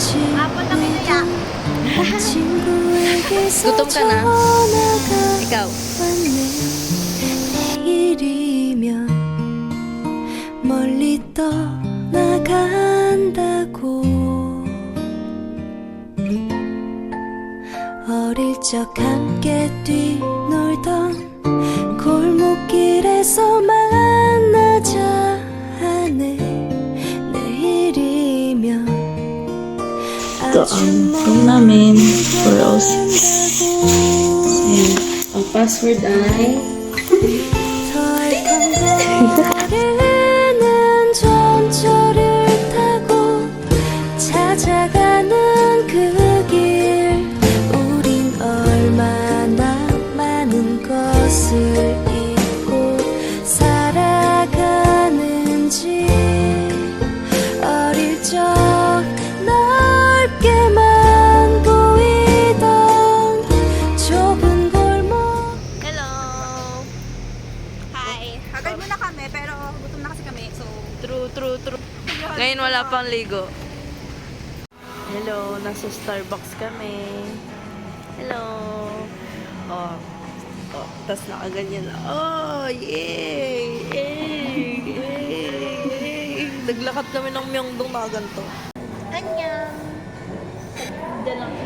Apple na kinaya. Gutom ka na? Ikaw? 내일이면 멀리 떠나간다고 어릴 적 함께 뛰놀던 골목길에서 만나자 하네 내일이면 Ito ang room namin, 406. And ang password ay 거리는 전철을 타고 찾아가는 그 길 우린 얼마나 많은 것을 잊고 살아가는지 어릴 적 넓게만 보이던 좁은 골목 Hello! Hi. Agad muna kami, pero gutom na kasi kami. So, True. Ngayon wala pang ligo. Hello, nasa Starbucks kami. Hello. Oh. Tas nakaganyan. Oh, yay! Yay! Naglakad kami ng Myeongdong na ganito. Annyeong.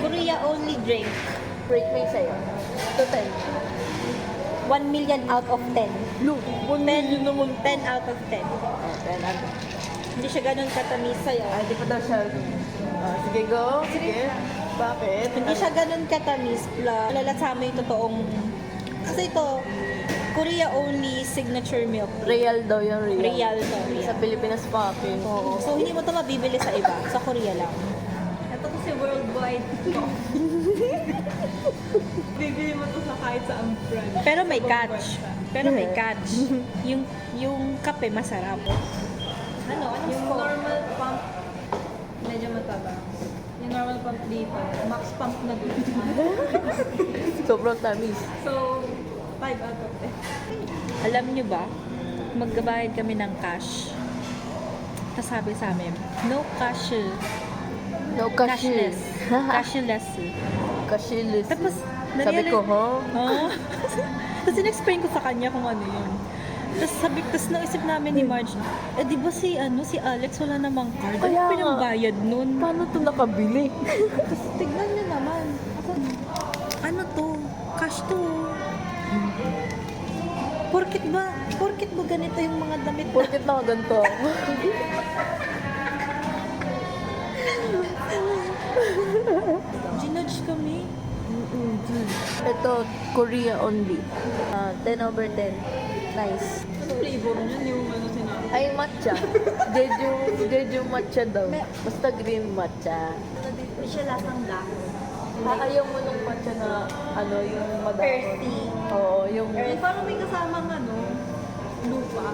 Korea only drink. Break me sa'yo. To 10. 1 million out of 10. Look, 1 million naman. 10 out of 10. Hindi siya ganun katamis sa'yo. Ay, di pa daw siya. Sige, go. Sige. Bakit? Hindi siya ganun katamis. Lalasa mo yung totoong... Kasi ito, Korea only signature milk. Real daw yung real. Real to. Sa Pilipinas fucking. Oo. So, hindi mo ito mabibili sa iba. Sa Korea lang. Ito kasi worldwide. Bibili mo ito sa kahit sa brand. Pero may catch. Yung kape masarap. Ano? Yung normal pump, medyo mataba. Yung normal pump dito, max pump na dito. Sobrang tamis. So, 5 out of 10. Alam nyo ba, magbabayad kami ng cash. Tapos sabi sa amin, no cash. No Cashless. Cashless. Cashless. Tapos, Sabi ko, oh. Tapos in-explain ko sa kanya kung ano yun. Tapos naisip namin ni Marge, di ba si Alex wala namang card? Ano Kaya nga. pinambayad nun? Paano ito nakabili? Tapos tignan nyo naman. Ano to? Cash to. Porkit ba ganito yung mga damit na? Porkit na ganito. Ginudge kami. Ito, Korea only. 10 over 10. Nice. Ano flavor niyan yung ano sinabi? Ay, matcha. Jeju matcha daw. Basta green matcha. Hindi siya lasang dahon. Ayaw mo nung matcha na, yung madami. Earthy. Oo, yung... Parang may kasamang lupa.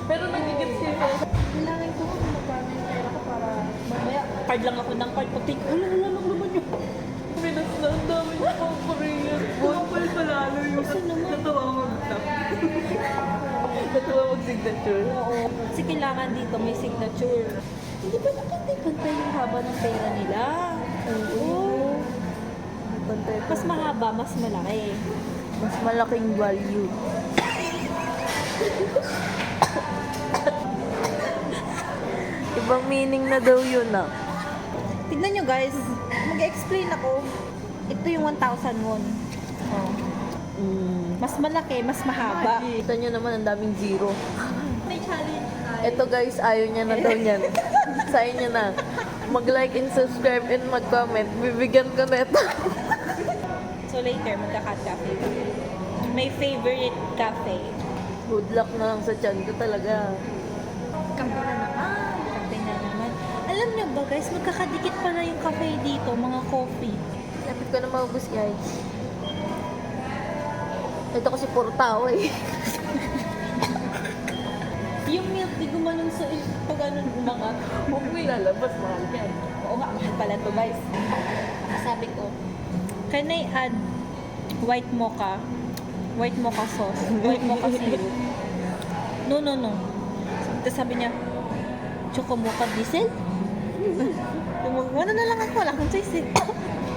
Pero nagigits kayo. Kailangan ko kung magkano yung pera ko para mamaya card lang ako ng card. Pagting, wala lang naman yun. Pinas na, ang dami niya pang Korean. Kapal palalo yung natawa mag-tap. Natuwa mag-signature. Oo. Kasi kailangan dito may signature. Hindi ba nakantay yung haba ng pera nila? Oo. Mas mahaba, mas malaki. Mas malaking value. Ibang meaning na daw yun Tignan nyo guys, mag-explain ako. Ito yung 1,000 won. Oh. Mas malaki, mas mahaba. Kita nyo naman ang daming zero. May challenge tayo. Ito guys, ayaw niya na daw niyan. Sa inyo na. Mag-like and subscribe and mag-comment. Bibigyan ko na ito. So later, magka-cat cafe. May favorite cafe. Good luck na lang sa tiyan ko talaga. Kape na naman. Kape na naman. Alam niyo ba guys, magkakadikit pala yung cafe dito, mga coffee. Lapit ko na maubos guys. Ito kasi puro tao eh. Yung milk, di gumanon sa pag ano umangat. Huwag mo ilalabas, mahal yan. Oo nga, mahal pala to guys. Sabi ko, can I add white mocha sauce, white mocha syrup? No. Tapos sabi niya, choco mocha diesel? Ano na lang ako, wala akong choice eh.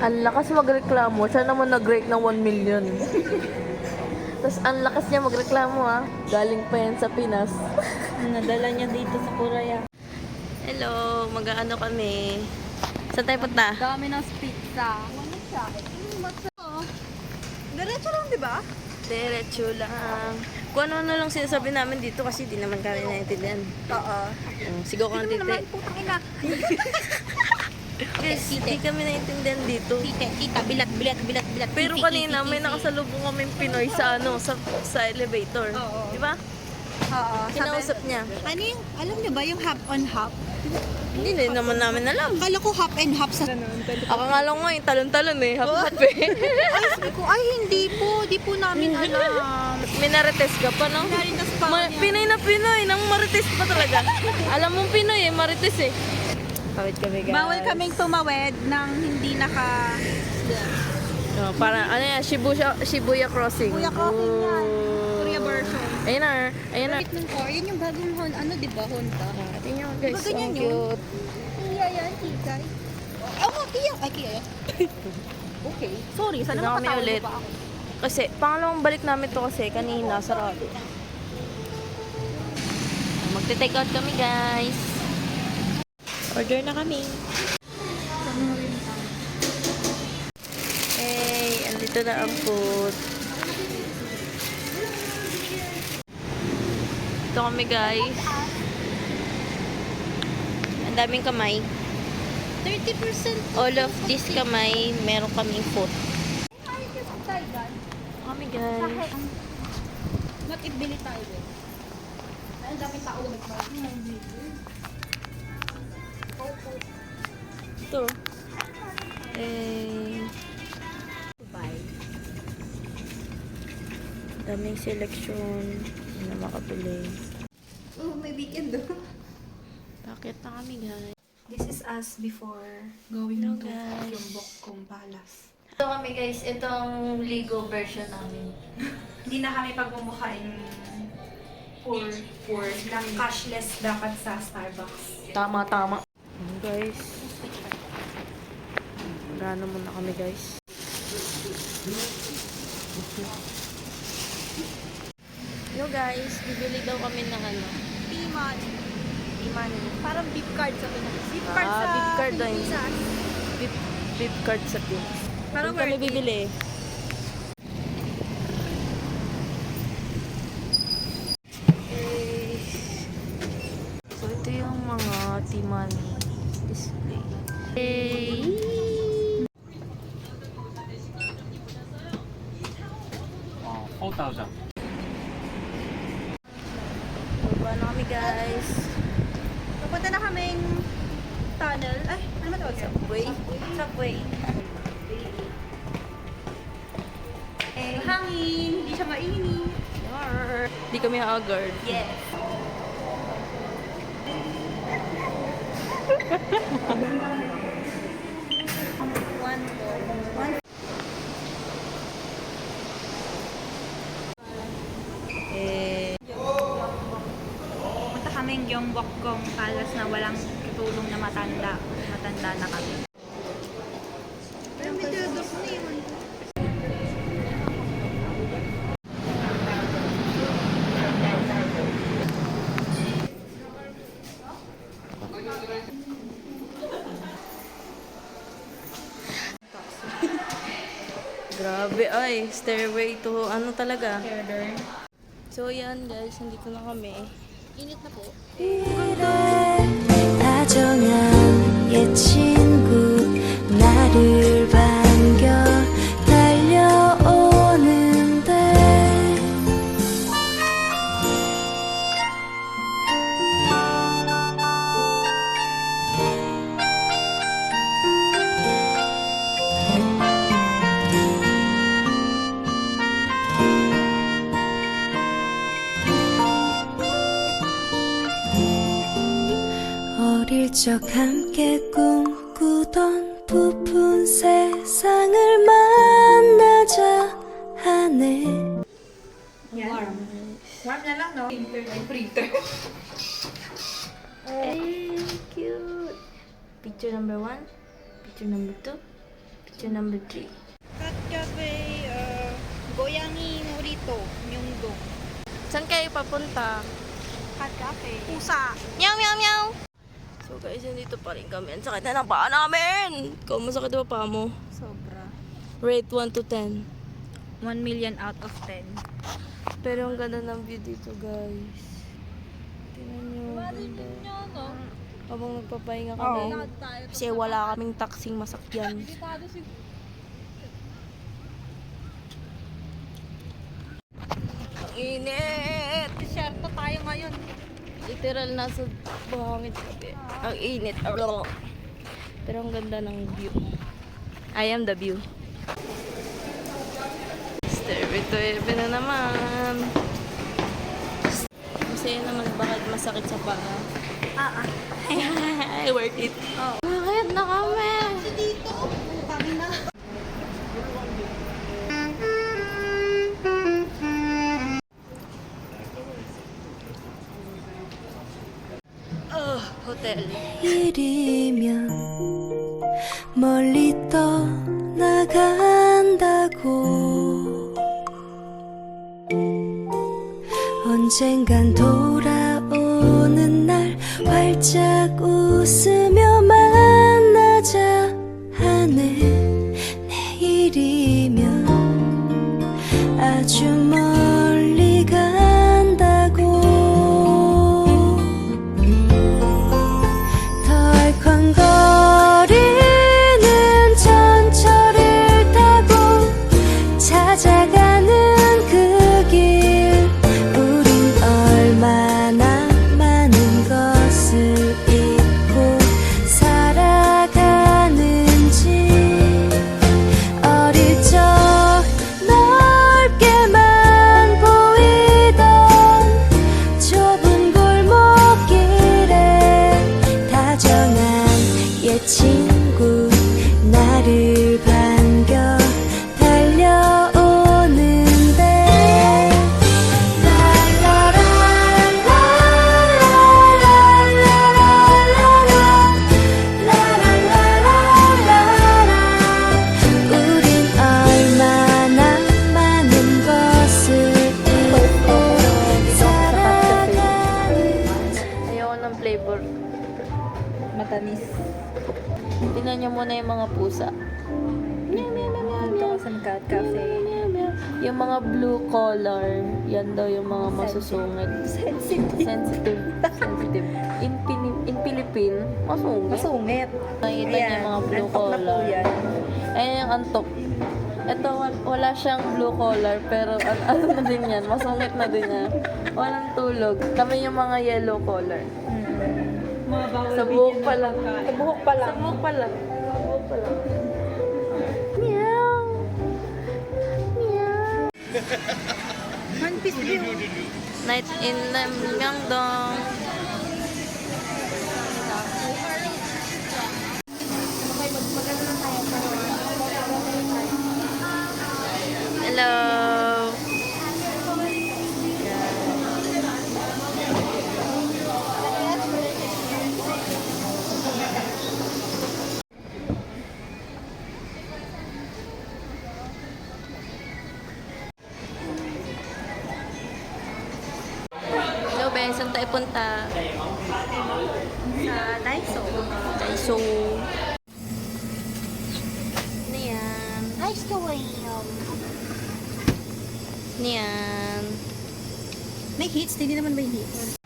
Ang lakas magreklamo. Siya naman nag-rate ng 1 million. Tapos ang lakas niya magreklamo ha. Galing pa yan sa Pinas. Nadala niya dito sa Korea. Hello, mag-ano kami. Saan tayo punta? Domino's Pizza. Ano siya? Diretso lang, di ba? Diretso lang. Kung ano-ano lang sinasabi namin dito kasi di naman kami naintindihan. Oo. Sigaw ka ng tite. Putang ina. Guys, di kami naintindihan dito. Tita, bilat. Pero kanina may nakasalubong kaming Pinoy sa sa elevator. Oo. Di ba? Oo. Kinausap niya. Ano yung, alam niyo ba yung hop on hop? Hindi na naman namin alam. Akala ko hop and hop sa... Ako nga lang nga yung talon-talon eh. Hap-hap eh. Ay, sabi ko, ay hindi po. Di po namin alam. Minarites ka pa, no? Naritas pa niya. Pinoy na Pinoy, nang marites pa talaga. Alam mong Pinoy eh, marites eh. Kawit kami guys. Bawal kaming tumawid ng hindi naka... Oh, parang ano yan, Shibuya Crossing. Kuya Crossing yan. Oh. Korea version. Ayun na, ayun na. Ng car, yun yung bagong ano, di ba, Honda? Tingnan mo guys, Diba ganyan ang yun? cute. Iya yan, Kikay. Oh, Kia. Ay, Kia yan. Okay. Sorry, sana Tignan kami makatawag ulit. pa ako. Kasi, pangalawang balik namin to kasi kanina, sarado. Magte-take out kami guys. Order na kami. Hey, andito na ang food. Ito kami guys. Ang daming kamay. 30%. All of this kamay, meron kaming food. Kami guys. Mag-ibili tayo eh. Ang daming tao. Ito. Eh, daming selection na makabili. Oh, may weekend do. Bakit na kami guys? This is us before going Hello, to guys. Gyeongbokgung Palace. Ito kami guys, itong Ligo version namin. Hindi na kami pagmumukhaing poor lang cashless dapat sa Starbucks. Tama. Guys. Gano muna kami guys. Yo guys, bibili daw kami ng ano. Piman. Iman. Parang beef card sa Pinas. Beef card sa Beef card daw yun. Pilipinas. Beef card sa Pinas. Parang Doon kami worth it. bibili. So ito yung mga Timani display. Hey! 어, 4,000. Baba na kami guys. Papunta na kaming tunnel. Ay, ano ba tawag? Subway. Subway. Eh, hangin. Hindi siya mainit. Hindi kami haggard. Yes. Eh, Punta kaming Gyeongbokgung Palace na walang katulong na matanda. Matanda na kami. Pero may tiyados na yun. grabe ay, stairway to ano talaga. So yan guys, nandito na kami. Init na po. 다정한 옛 친구 나를 반겨 달려오는데 어릴 적 함께 꿈꾸던 부푼 세상을 만나자 하네 Warm na lang, no? Printer. Ay, cute. Picture number 1, picture number 2, picture number 3. Katkabe, goyangi morito, myungdong. Saan kayo papunta? Katkabe. Pusa. Meow, meow, meow! So guys, nandito pa rin kami. Ang sakit na ng paa namin! Ikaw, masakit ba paa mo? Sobra. Rate 1 to 10. 1 million out of 10. Pero ang ganda ng view dito, guys. Tingnan nyo. Ang ganda. Habang nagpapahinga kami. Kasi wala kaming taksing masakyan. Ang init! Desierto tayo ngayon. Literal nasa buhangin kami. Ang init. Pero ang ganda ng view. I am the view. Stairway to heaven na naman. Masaya naman, bakit masakit sa paa. Worth it. Bakit na kami? Dito. Kami na. Hotel. 일이면 멀리 떠나간다고 언젠간 돌아오는 날 활짝 웃으며 만나자 하네 내일이면 아주 멀리 간다고 덜컹거리는 전철을 타고 찾아가는 그 길 우린 얼마나 많은 것을 잊고 살아가는지 어릴 적 넓게만 보이던 좁은 골목길에 다정한 옛 친구 나를 반겨 달려오는데 우린 얼마나 많은 것을 잊고 살아가는지 Ayoko ng flavor. Matamis. Tingnan nyo muna yung mga pusa. Dito ka sa Cat Cafe. Yung mga blue collar, yan daw yung mga masusungit. Sensitive. In Philippine, masungit. Masungit. Nakikita niyo yung mga blue antok na po collar. yan. Ayan yung antok. Ito, wala siyang blue collar, pero ano na din yan, masungit na din yan. Walang tulog. Kami yung mga yellow collar. Sa buhok pa lang. Sa buhok pa lang. Sa buhok pa lang. Sa buhok pa lang. Meow. Meow. One piece view. Night in Myeongdong. Hello. Hello, Ben. Saan tayo punta? Sa Daiso. Daiso. Ano yan? Nice to Ano yan? May hits? Hindi naman may hits.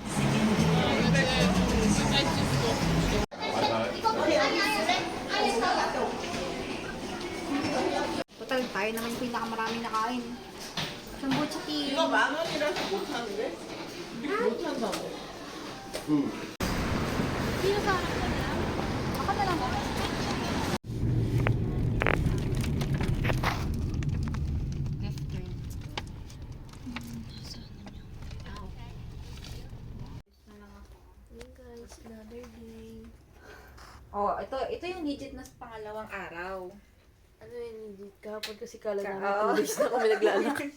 Total, tayo naman yung pinakamarami nakain. Jumbo chicken. Ako na lang. Guys, another day. Oh, ito yung legit na pangalawang araw. Ano yun, hindi kahapon kasi kala namin Oo. 2 days na kami naglalakad.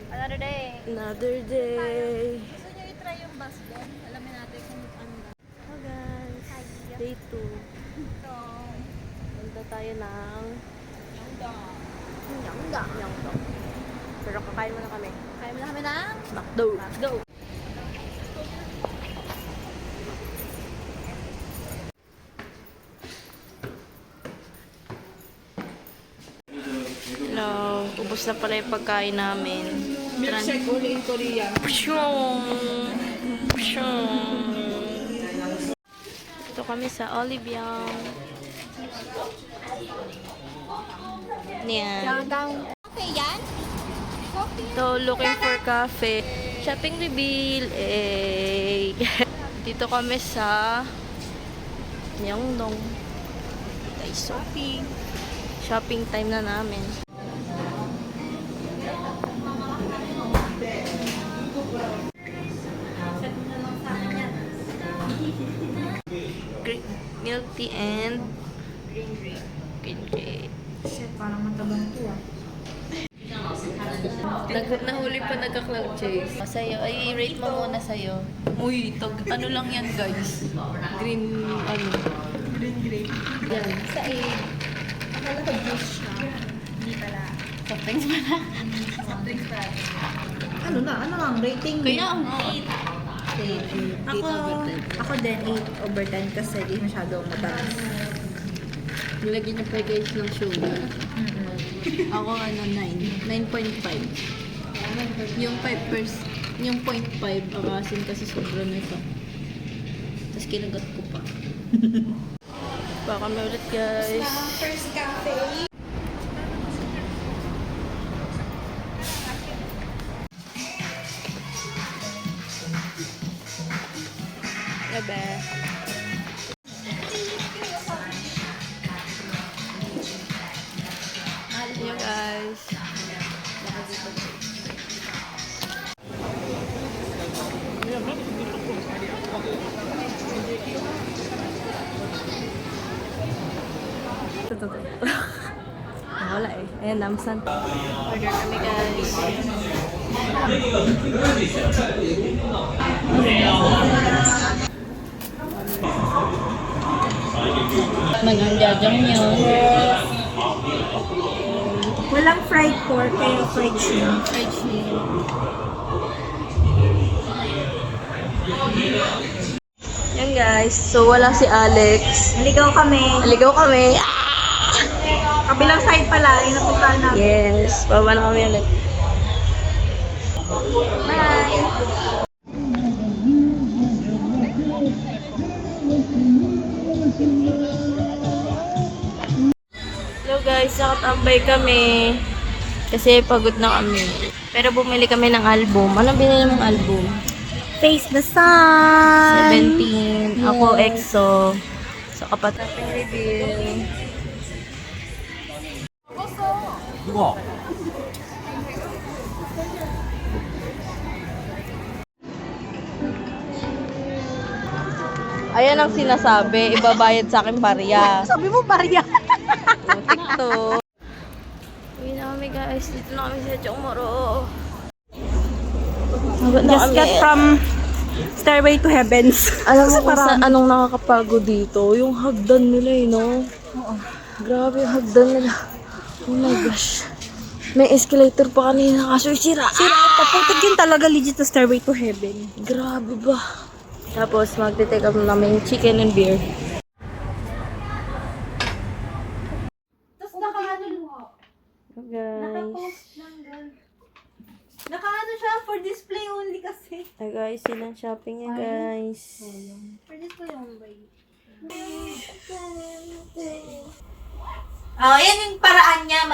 Another day. Another day. Gusto nyo i-try yung bus din? Alamin natin kung ano Day 2. Punta tayo ng Myeongdong. Pero kakain muna kami. Kaya mo na kami ng McDo. Go! Hello. Ubus na pala yung pagkain namin. Milkshake only in Korea. Pshong! Pshong! Ito kami sa Olivion. Yan. Okay, yan? Coffee? So, looking for cafe. Shopping reveal. Eh. Dito kami sa Myeongdong. Guys, shopping. Shopping time na namin. Green milk tea and green tea. Parang matabang to ah. Nahuli pa nagka-cloud chase. Sa'yo, ay rate mo muna sa'yo. Uy, ano lang yan guys. Green, Green. Yan. Sa aid. Akala ko juice siya. Hindi pala. Soft drinks pa na. Soft drinks pa. Ano ang rating? Kaya ang 8 ako din 8 over 10 kasi di masyadong matalas. nilagyan niya pa guys ng sugar. Ako 9. 9.5. Yung 5%, yung 0.5 akasin kasi sobra na ito. Tapos kinagat ko pa. Baka kami ulit guys. First cafe. Gabi. Yun guys. Wala eh. Ayan, namsan. Order kami guys. Mag-anjajang yun. Walang fried pork, kaya fried shrimp. Fried shrimp. Yan guys. So, wala si Alex. Naligaw kami. Naligaw kami. Kabilang side pala, yung napuntahan namin. Yes. Baba na kami ulit. Bye! Hello guys. Nakatambay kami. Kasi pagod na kami. Pero bumili kami ng album. Anong binili mong album? Face the sun! 17. Ako, EXO. So, kapatid reveal. 누가? Ayan ang sinasabi. Ibabayad sa akin barya. Sabi mo, barya. Putik to. Uwi na kami guys. Dito na kami sa Chongmoro. Just get from Stairway to Heavens. Alam mo kung anong nakakapagod dito? Yung hagdan nila eh, no? Oo. Grabe yung hagdan nila. Oh my gosh. May escalator pa kanina kaso sira. Paputik yun talaga legit na Stairway to Heaven. Grabe ba? Tapos magte-take up namin chicken and beer. Tapos nakaano Guys. Nakaano siya for display only kasi. Guys, silang shopping niya guys. For display only. Yan yung paraan niya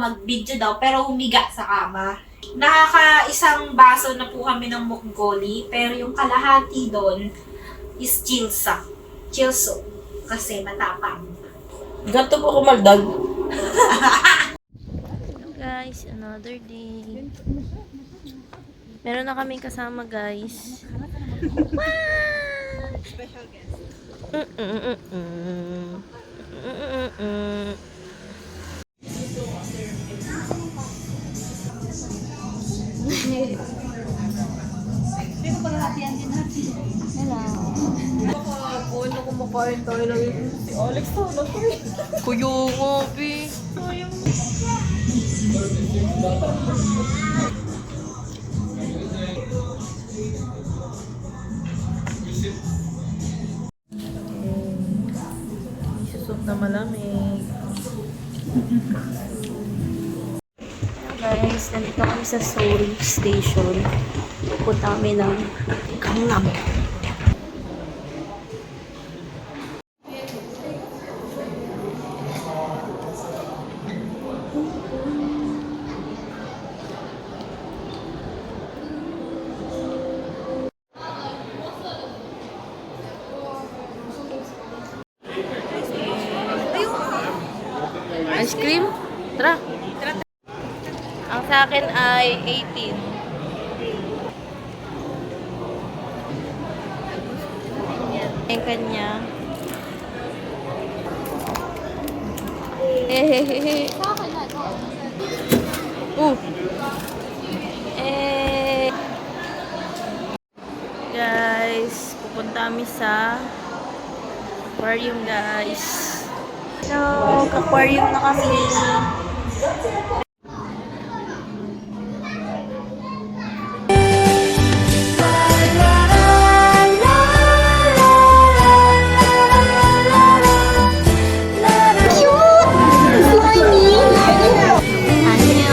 mag-video daw, pero humiga sa kama. Nakaka-isang baso na po kami ng mukgoli, pero yung kalahati doon is chilsa. Chilso. Kasi matapang. Ganto po kumaldag. Hello guys, another day. Meron na kaming kasama guys. Special guest. Kumain tayo lang yun. Si Alex to, Kuyo nga, Bi. Isusok na malamig. Guys, nandito kami sa Seoul Station. Pupunta kami ng Gangnam. Ice cream? Tara. Ang sa akin ay 18. Ang kanya. Eh. Eh. Guys, pupunta kami sa aquarium, guys. So, aquarium na kami.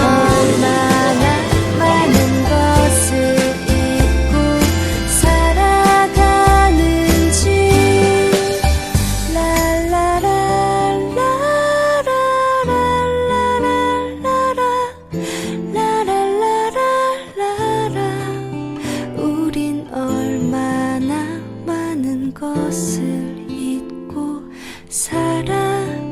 얼마나 많은 것을 잊고 살아가는지 라라라라라라라라라라라라 우린 얼마나 많은 것을 잊고 살아가는지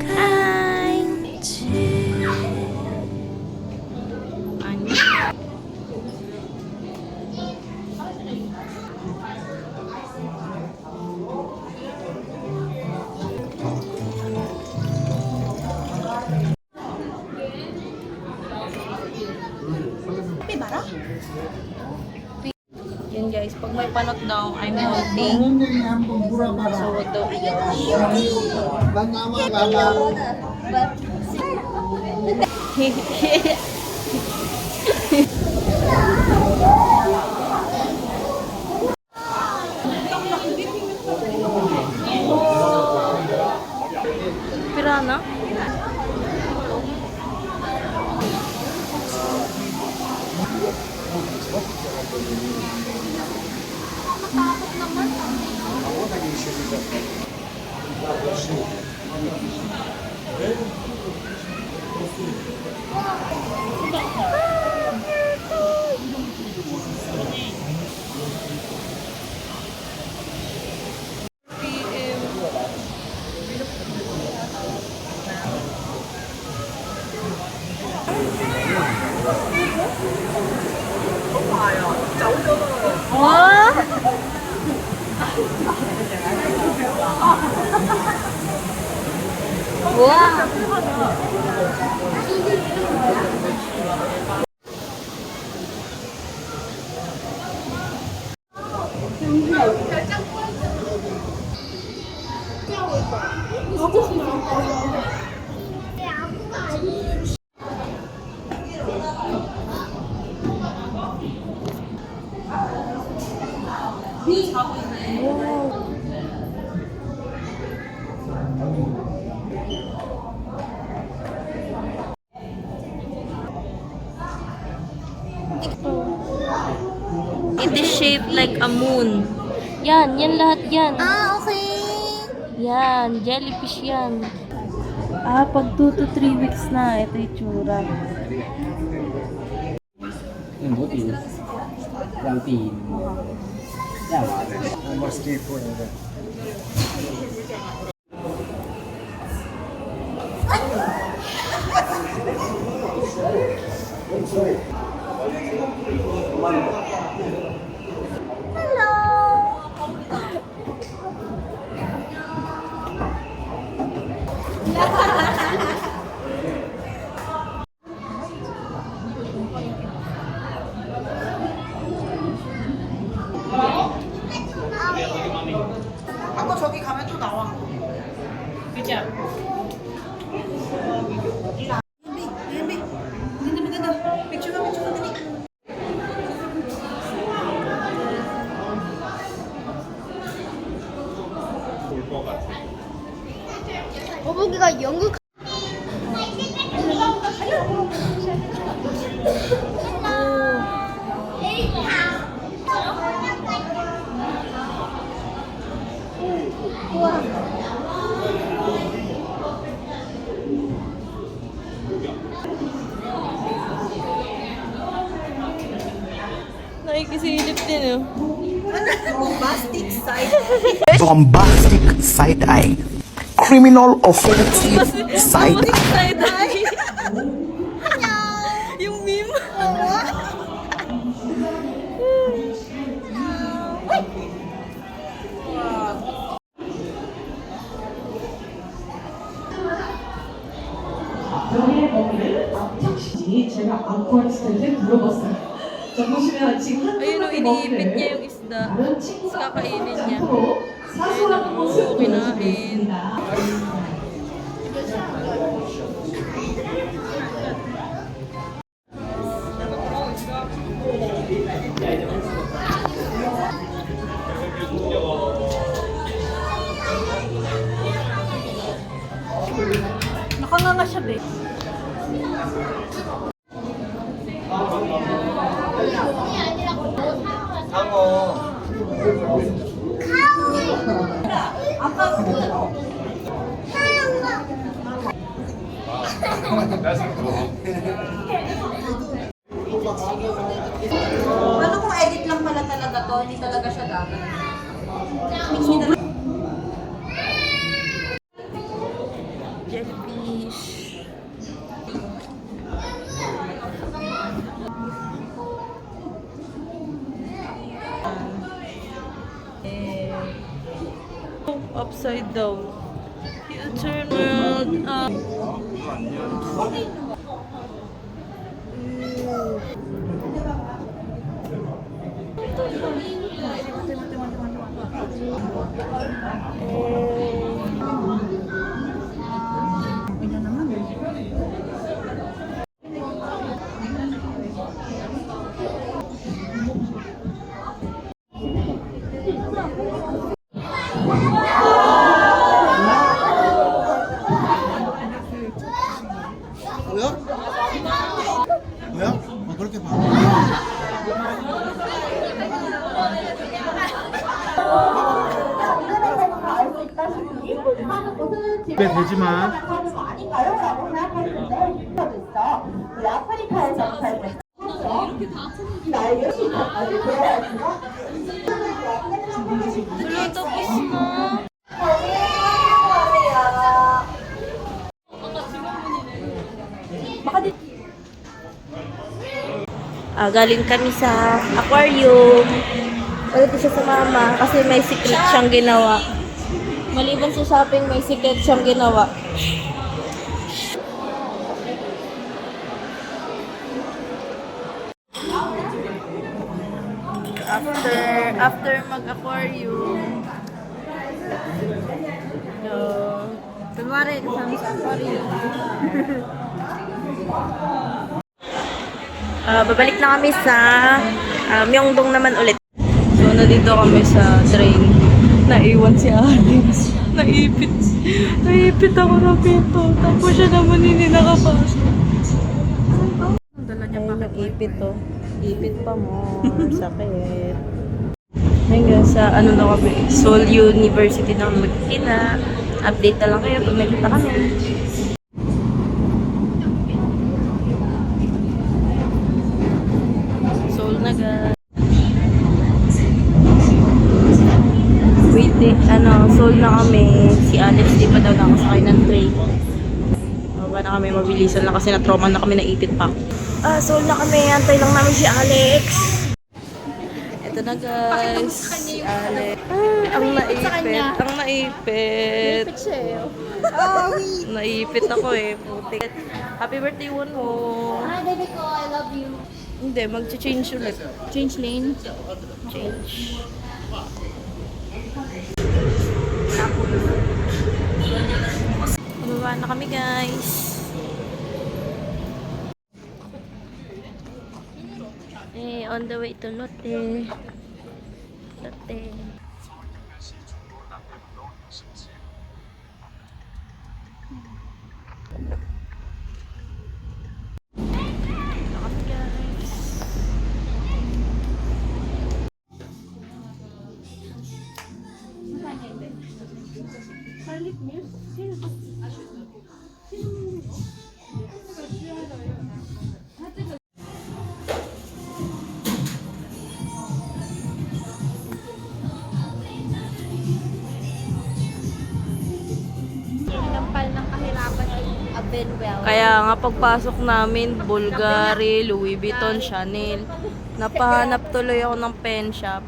Yun guys, pag may panot daw, I'm holding. So, wag daw Pirana? It is shaped like a moon. Yan lahat yan. Okay. Yan, jellyfish yan. Pag 2 to 3 weeks na, ito yung tsura. 很多地让地亚瓦的，我们 skateboard 的。아까 저기 가면 또 나와. Nakikisilip din oh. Bombastic side. Bombastic side eye. Criminal offensive side eye. Side eye. Yung meme. 여기에 머리를 앞탁시지 제가 앙코르 스타일을 물어봤어요. 자 보시면 지금 한 Ayun oh, 분의 iniipit 머리를 niya yung isda. 다른 친구가 Tapos kakainin niya. 앞으로 사소한 모습 kinain. 보여주겠습니다. Nakanganga siya, be. Ano kung edit lang pala talaga to? Hindi talaga siya dapat. Jellyfish. Upside down. You turn world up. 뭐야? 뭐야? 그렇게 봐. 네, 되지만. Galing kami sa aquarium. Ulit siya sa mama kasi may secret siyang ginawa. Maliban sa shopping, may secret siyang ginawa. After mag-aquarium. Kunwari, kasama sa aquarium. Babalik na kami sa Myeongdong naman ulit. So, nandito kami sa train. Naiwan si Alex. Naipit ako ng pinto. Tapos siya naman hindi nakapasok. Ay, nag-ipit to. Ipit pa mo. Sakit. Hanggang sa ano na kami, Seoul University na kami magkita. Update na lang kayo pag nakita kami. Seoul na guys. Wait, Seoul na kami. Si Alex, di pa daw nakasakay ng train. Baba na kami, mabilisan lang kasi na-trauma na kami, naipit pa. Seoul na kami. Antay lang namin si Alex. Ito na guys, si Alex. Ang naipit. Ang naipit. Naipit ako eh. Putik. Happy birthday, Wonho. Hi, baby ko. I love you. Hindi, mag-change ulit. Change lane. Change. Bumaba na kami guys. On the way to Lotte. Lotte. even well. Kaya nga pagpasok namin, Bulgari, Louis Vuitton, Chanel. Napahanap tuloy ako ng pen shop.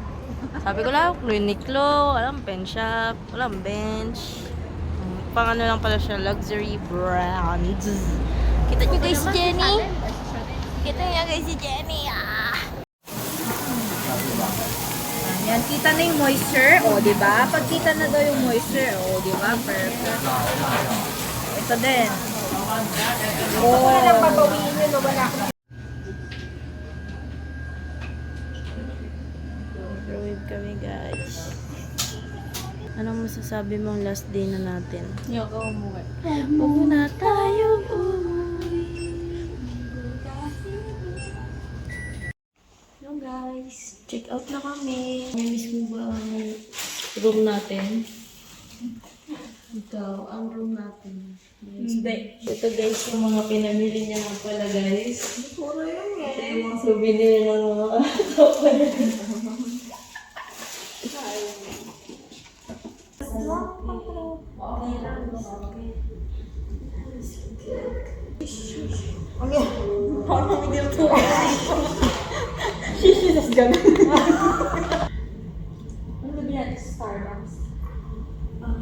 Sabi ko lang, Uniqlo, walang pen shop, walang bench. Pang ano lang pala siya, luxury brands. Kita niyo guys si Jenny? Kita niyo guys si Jenny, ah! Yan, kita na yung moisture. O, di ba? Pag kita na daw yung moisture, o, di ba? Perfect. Ito din. Oh. Walang papawiin yun, wala akong Microwave kami guys. Anong masasabi mong last day na natin? Yoko, umuwi. Huwag na tayo umuwi. Hello guys, check out na kami. Miss mo ba ang room natin? Ikaw, ang room natin. Hindi. Ito guys, yung mga pinamili niya nga pala guys. Puro yun eh. Ito yung mga souvenir ng mga kasopa niya.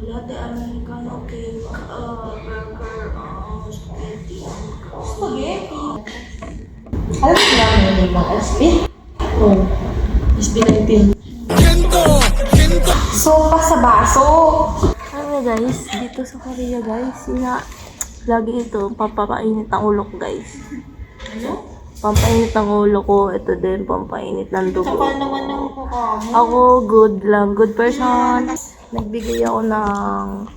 Latte americano, cake, burger, spaghetti. Spaghetti? Alam mo na yung mga SB? Oo. SB 19. Sopa sa baso. Ano guys, dito sa Korea guys, lagi ito, pampapainit ang ulo ko guys. Ano? Pampainit ang ulo ko, ito din, pampainit ng dugo. kapal naman ng mukha mo. Ako, good lang, good person. Nagbigay ako ng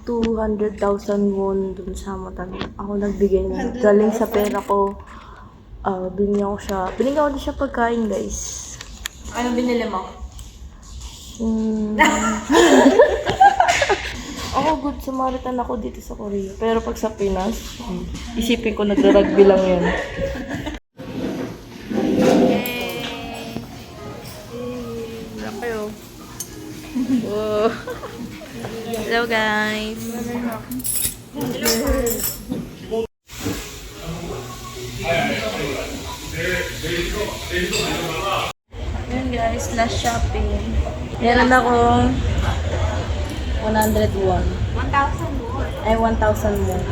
200,000 won dun sa mata. Ako nagbigay na. Galing sa pera ko. Binigyan ko din siya pagkain guys. Ano binili mo? Ako good Samaritan ako dito sa Korea. Pero pag sa Pinas, isipin ko nagra-rugby lang yun. Wala kayo. Wow. Hello guys. Yun guys, last shopping. Meron akong 100 won. 1,000 more. Ay, 1,000 won.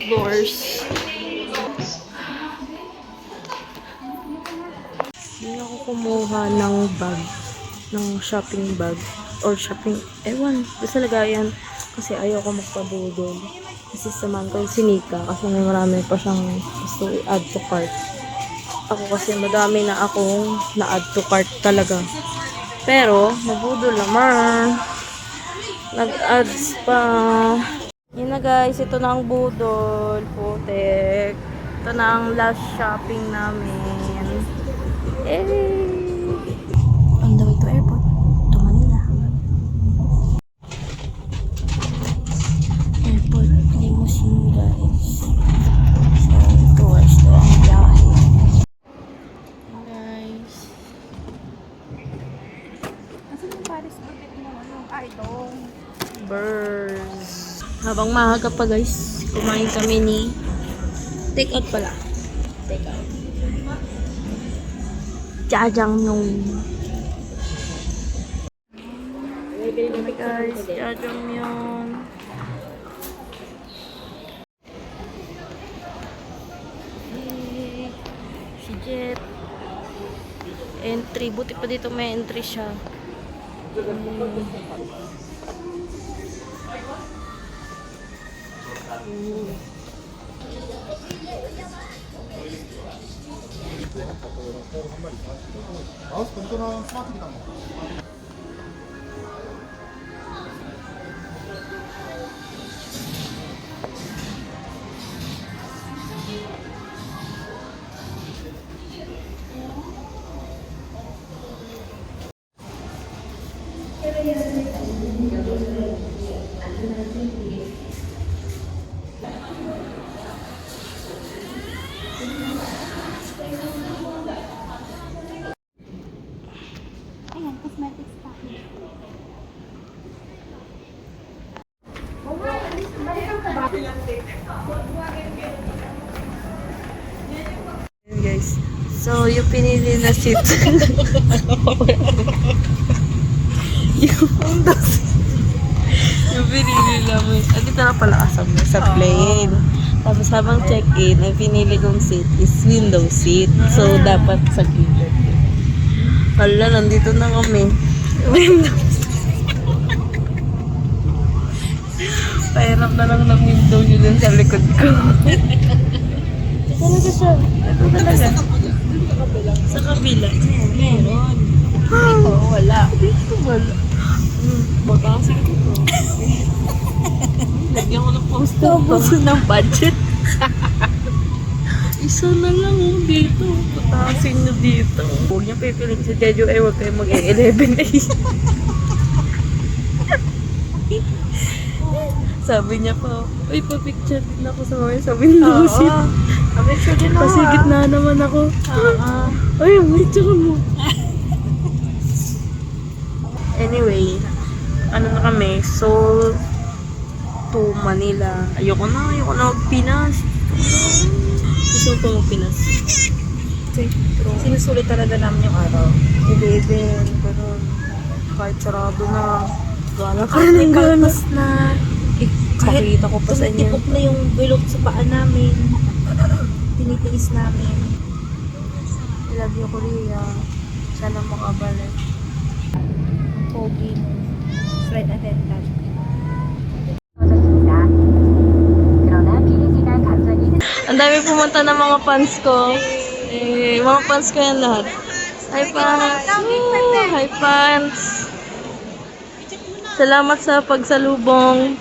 Doors. Hindi ako kumuha ng bag. Ng shopping bag. Or shopping, ewan, basta lagayan. Kasi ayoko magpabudol. Kasi samahan ko si Nika. Kasi may marami pa siyang gusto i-add to cart. Ako kasi madami na akong na-add to cart talaga. Pero, mabudol naman. Nag-ads pa. Yun na guys, ito na ang budol. Putek. Ito na ang last shopping namin. On the way to airport. To Manila. Airport limousine guys. So, tours to ang biyahe. Guys. Birds. Habang maaga pa guys, kumain kami ni take out pala. Take out. Jajangmyeon. Hey guys, jajangmyeon. Hey, si Jet. Entry, buti pa dito may entry siya. Ayan, cosmetics So, yung pinili na seat. yung pinili namin. Dito na pala kasama sa plane. Tapos habang check-in, ang pinili kong seat is window seat. So, dapat sa gilid. Hala, nandito na kami. Window seat. Pahirap na lang ng window nyo dun sa likod ko. Talaga siya. Ito talaga. Sa kabila. Meron. Dito, wala. Dito, wala. Baka kasi ko. Lagyan ko ng poster. Tabuso ng budget. Isa na lang dito. Patasin nyo dito. Huwag niyo pipiliin si Jeju ay huwag kayo mag-11 eh. Sabi niya pa, uy, pa-picture din ako sa mga sa window seat. Pa-picture din ako. Kasi gitna naman ako. Ay, picture mo. Anyway, ano na kami, Seoul to Manila. Ayoko na mag-Pinas. Gusto ko mag-Pinas. Sinusulit talaga namin yung araw. 11, ganun. Kahit sarado na. Gala ka rin ganas na. Pakita ko pa sa inyo. Tumitipok na yung bilog sa paa namin. Tinitiis namin. I love you, Korea. Sana makabalik. Pogi. Flight attendant. Ang dami pumunta ng mga fans ko. Mga fans ko yan lahat. Hi fans! Woo! Hi fans! Salamat sa pagsalubong.